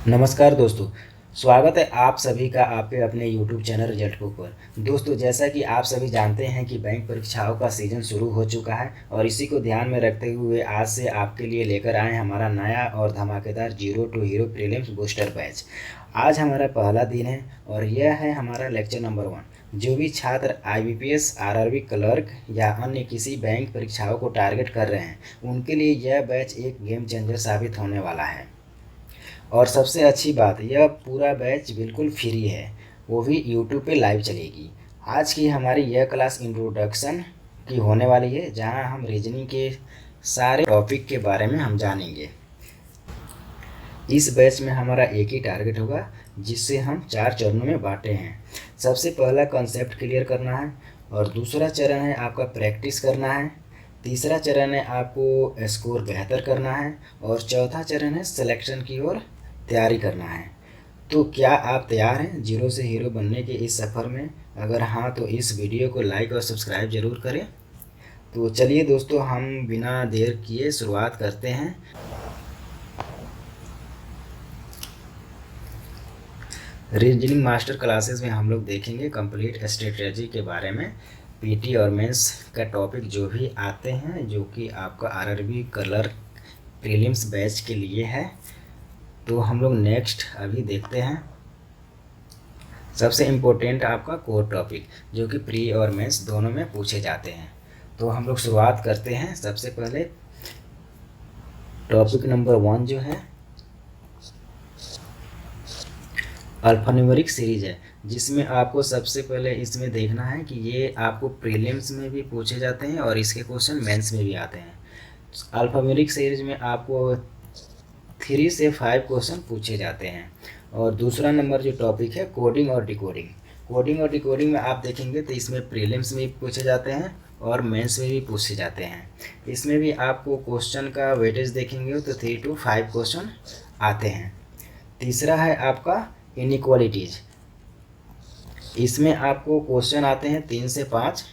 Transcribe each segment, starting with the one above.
नमस्कार दोस्तों। स्वागत है आप सभी का आपके अपने YouTube चैनल रिजल्ट बुक पर। दोस्तों, जैसा कि आप सभी जानते हैं कि बैंक परीक्षाओं का सीज़न शुरू हो चुका है और इसी को ध्यान में रखते हुए आज से आपके लिए लेकर आए हमारा नया और धमाकेदार zero to hero prelims booster batch. आज हमारा पहला दिन है और यह है हमारा लेक्चर नंबर 1। जो भी छात्र IBPS, RRB क्लर्क या अन्य किसी बैंक परीक्षाओं को टारगेट कर रहे हैं उनके लिए यह बैच एक गेम चेंजर साबित होने वाला है। और सबसे अच्छी बात, यह पूरा बैच बिल्कुल फ्री है, वो भी यूट्यूब पे लाइव चलेगी। आज की हमारी यह क्लास इंट्रोडक्शन की होने वाली है, जहां हम रीजनिंग के सारे टॉपिक के बारे में हम जानेंगे। इस बैच में हमारा एक ही टारगेट होगा, जिससे हम 4 चरणों में बांटे हैं। सबसे पहला कॉन्सेप्ट क्लियर करना है और दूसरा चरण है आपका प्रैक्टिस करना है, तीसरा चरण है आपको स्कोर बेहतर करना है और चौथा चरण है सिलेक्शन की ओर तैयारी करना है। तो क्या आप तैयार हैं जीरो से हीरो बनने के इस सफ़र में? अगर हाँ, तो इस वीडियो को लाइक और सब्सक्राइब ज़रूर करें। तो चलिए दोस्तों, हम बिना देर किए शुरुआत करते हैं। रीजनिंग मास्टर क्लासेस में हम लोग देखेंगे कंप्लीट स्ट्रेटजी के बारे में, पीटी और मेंस का टॉपिक जो भी आते हैं, जो कि आपका RRB क्लर्क प्रीलिम्स बैच के लिए है। तो हम लोग नेक्स्ट अभी देखते हैं सबसे इम्पोर्टेंट आपका कोर टॉपिक, जो कि प्री और मेंस दोनों में पूछे जाते हैं। तो हम लोग शुरुआत करते हैं। सबसे पहले टॉपिक नंबर 1 जो है अल्फान्यूमेरिक सीरीज है, जिसमें आपको सबसे पहले इसमें देखना है कि ये आपको प्रीलिम्स में भी पूछे जाते हैं और इसके क्वेश्चन मेंस में भी आते हैं। अल्फान्यूमेरिक सीरीज में आपको 3 से 5 क्वेश्चन पूछे जाते हैं। और दूसरा नंबर जो टॉपिक है कोडिंग और डिकोडिंग। कोडिंग और डिकोडिंग में आप देखेंगे तो इसमें प्रीलिम्स में भी पूछे जाते हैं और मेंस में भी पूछे जाते हैं। इसमें भी आपको क्वेश्चन का वेटेज देखेंगे तो 3 to 5 क्वेश्चन आते हैं। तीसरा है आपका इनइक्वालिटीज। इसमें आपको क्वेश्चन आते हैं 3 से 5,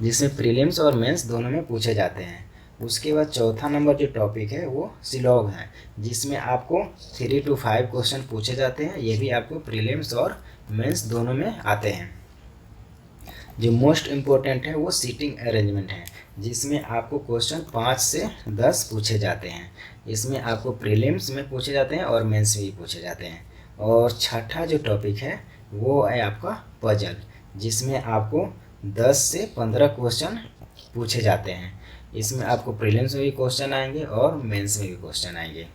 जिसमें प्रीलिम्स और मेंस दोनों में पूछे जाते हैं। उसके बाद चौथा नंबर जो टॉपिक है वो सिलॉग है, जिसमें आपको 3 to 5 क्वेश्चन पूछे जाते हैं। ये भी आपको प्रीलिम्स और मेंस दोनों में आते हैं। जो मोस्ट इम्पोर्टेंट है वो सीटिंग अरेंजमेंट है, जिसमें आपको क्वेश्चन 5 से 10 पूछे जाते हैं। इसमें आपको प्रीलिम्स में पूछे जाते हैं और मेंस में भी पूछे जाते हैं। और छठा जो टॉपिक है वो है आपका पजल, जिसमें आपको 10 से 15 क्वेश्चन पूछे जाते हैं। इसमें आपको प्रीलिम्स में भी क्वेश्चन आएंगे और मेंस में भी क्वेश्चन आएंगे।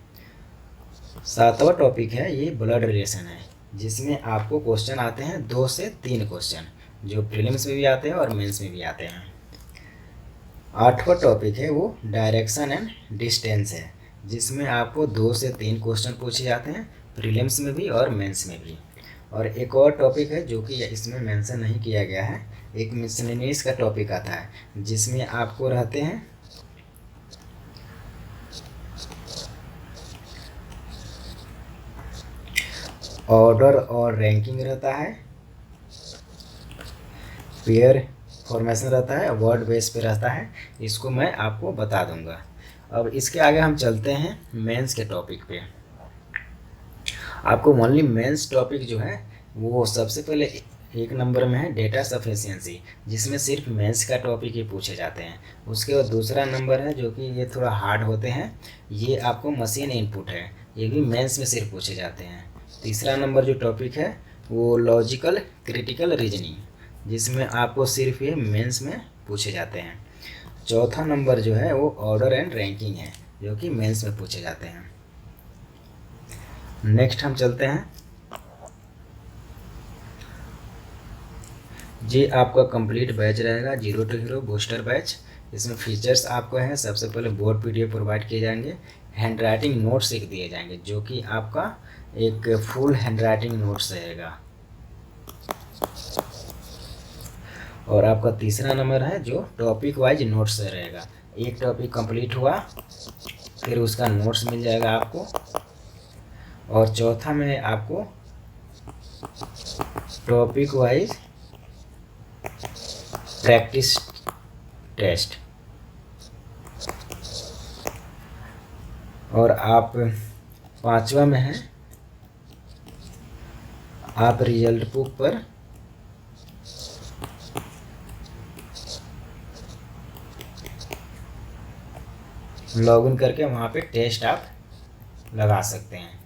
सातवां टॉपिक है ये ब्लड रिलेशन है, जिसमें आपको क्वेश्चन आते हैं 2 से 3 क्वेश्चन, जो प्रीलिम्स में भी आते हैं और मेंस में भी आते हैं। आठवां टॉपिक है वो डायरेक्शन एंड डिस्टेंस है, जिसमें आपको 2 से 3 क्वेश्चन पूछे जाते हैं, प्रीलिम्स में भी और मेंस में भी। और एक और टॉपिक है जो कि इसमें मेंशन नहीं किया गया है, एक मिसलेनियस का टॉपिक आता है, जिसमें आपको रहते हैं ऑर्डर और रैंकिंग रहता है, पेयर फॉर्मेशन रहता है, वर्ड बेस पे रहता है। इसको मैं आपको बता दूंगा। अब इसके आगे हम चलते हैं मेंस के टॉपिक पे। आपको ओनली मेंस टॉपिक जो है वो सबसे पहले 1 नंबर में है डेटा सफिशिएंसी, जिसमें सिर्फ मेंस का टॉपिक ही पूछे जाते हैं। उसके बाद दूसरा नंबर है जो कि ये थोड़ा हार्ड होते हैं, ये आपको मशीन इनपुट है, ये भी मेंस में सिर्फ पूछे जाते हैं। तीसरा नंबर जो टॉपिक है वो लॉजिकल क्रिटिकल रीजनिंग, जिसमें आपको सिर्फ ये मेंस में पूछे जाते हैं। चौथा नंबर जो है वो ऑर्डर एंड रैंकिंग है, जो कि मेंस में पूछे जाते हैं। नेक्स्ट हम चलते हैं। ये आपका कंप्लीट बैच रहेगा zero to hero booster batch. इसमें फीचर्स आपको है, सबसे पहले बोर्ड PDF प्रोवाइड किए जाएंगे, हैंड राइटिंग नोट्स एक दिए जाएंगे, जो कि आपका एक फुल हैंड राइटिंग नोट्स रहेगा। और आपका तीसरा नंबर है जो टॉपिक वाइज नोट्स रहेगा। एक टॉपिक कंप्लीट हुआ फिर उसका नोट्स मिल जाएगा आपको। और चौथा में आपको टॉपिक वाइज प्रैक्टिस टेस्ट। और आप 5वां में है आप रिजल्ट बुक पर लॉगिन करके वहाँ पे टेस्ट आप लगा सकते हैं।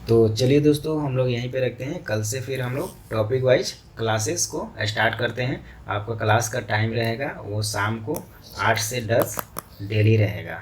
तो चलिए दोस्तों, हम लोग यहीं पे रखते हैं। कल से फिर हम लोग टॉपिक वाइज क्लासेस को स्टार्ट करते हैं। आपका क्लास का टाइम रहेगा वो शाम को 8 से 10 डेली रहेगा।